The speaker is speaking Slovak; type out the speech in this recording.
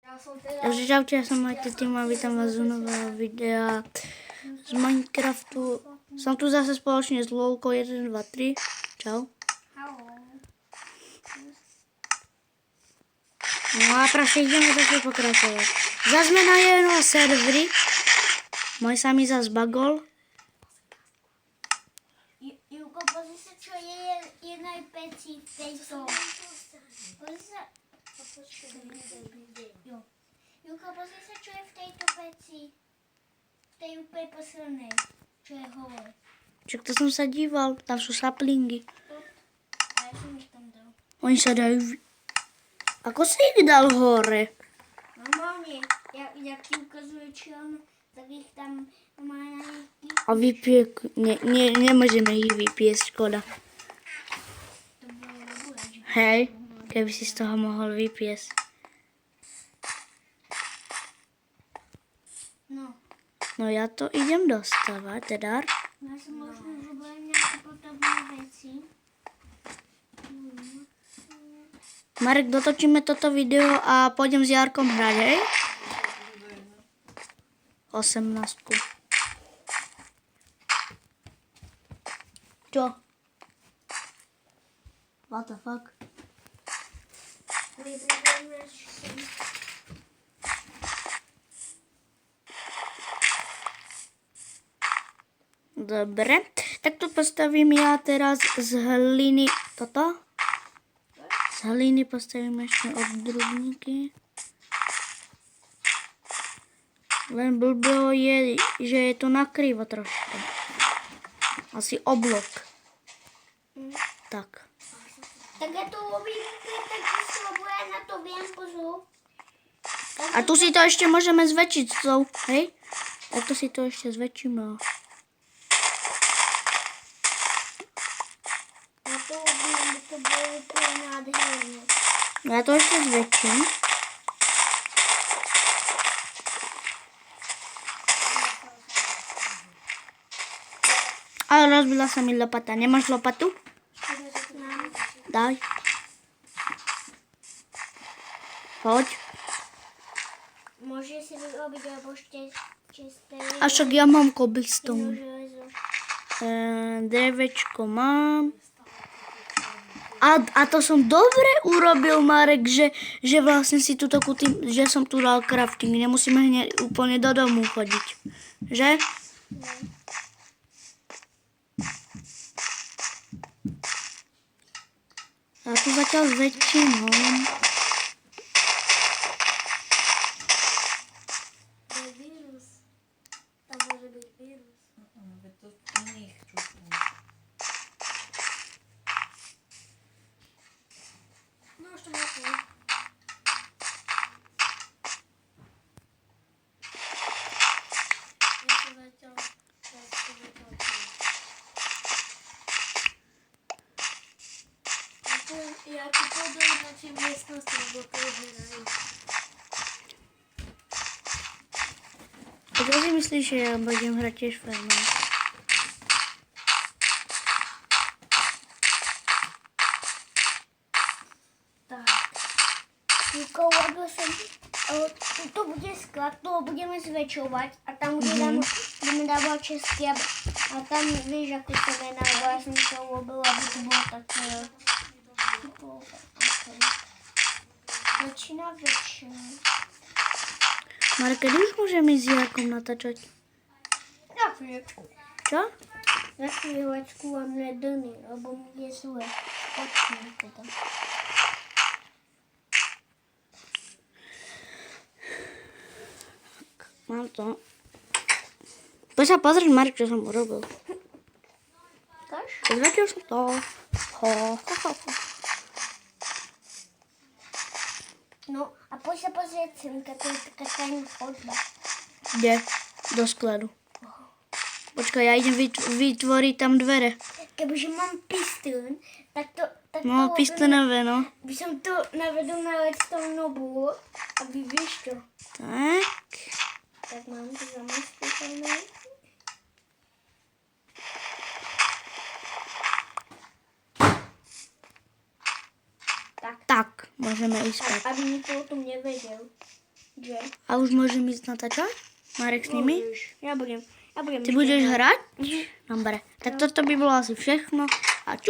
Takže čaute, ja som Majte Tým a vítam vás z nového videa z Minecraftu. Som tu zase spoločne s Lolkou 1, 2, 3. Čau. No a proste ideme zase pokračovať. Zas sme na jednom serveri. Môj sa mi zas bagol. Julko, pozri sa, čo je jednej peci v tejto. Pozri sa. Julko, pozri sa, čo je v tejto peci. V tej úplne poslednej. Čo je holé. Čak to som sa díval, tam sú saplingy. A ja som ich tam dal. Oni sa dajú... Ako si ich dal hore? Normálne, jak ti ukazuje čelno, tak ich tam má na nich. A nemôžeme ich vypiesť, škoda. To bolo dobré, že? Hej, keby si z toho mohol vypiesť. No ja to idem dostávať, teda. Ja som možno zoberiem nejaké potrebné veci. Marek, dotočíme toto video a pôjdem s Jarkom hrať, hej? 18. Čo? What the fuck? Dobre, tak to postavím ja teraz z hliny. Toto? Z hliny postavím ešte obdrubníky. Len blbo je, že je to nakrivo trošku. Asi oblok. Tak. Tak ja to robím taký slovo, ja na to viem, pozor. A tu si to ešte môžeme zväčšiť, hej? Tak to si to ešte zväčšíme. Ja to robím, aby to bolo úplne nádherné. Ja to ešte zväčším. Ale rozbila sa mi lopata. Nemáš lopatu? Daj. Poď. Môže si vyrobiť, alebo čisté. A však ja mám cobblestone. železo. Drevečko mám. A to som dobre urobil, Marek, že vlastne si tuto kútim, že som tu dal crafting. Nemusíme hneď úplne do domu chodiť. Že? Ja tu zatiaľ zväčším. To je vírus. Tam môže byť vírus. To iných čuchov. No už to máte. Ja to zatiaľ. Ja tu pôjdu na tie miestnosti, lebo to už nerajú. A čo si myslíš, že ja budem hrať tiež farmou? Tak. Julko, urobil som, to bude sklad, toho budeme zväčšovať a tam budeme dávať česky a tam vieš, ako to mená, lebo ja som to urobil, aby to bolo také. Väčšina. Marek, kedy už môžeme ísť s Jarkom natáčať? Na chvíľočku. Čo? Na chvíľočku mám ledony, lebo mi je zle. Počkej teda. Mám to. Poď sa pozrieť, Marek, čo som urobil. Kaž? Zväčšil som to. No a poď sa pozrieť semka, to je taká tajná chodba. Kde? Do skladu. Počkaj, ja idem vytvoriť tam dvere. Kebyže mám pistón, tak to... No, pistonové, no. By som to navedol na redstone blok, aby vieš čo. Tak. Tak mám to zamestnané. Tak, môžeme ísť spať. Aby nikto o tom nevedel. Že? A už môžem ísť natáčať? Marek s nimi? Môžeš. Ja budem Ty budeš hrať? Dobre. Tak toto by bolo asi všechno. A čau.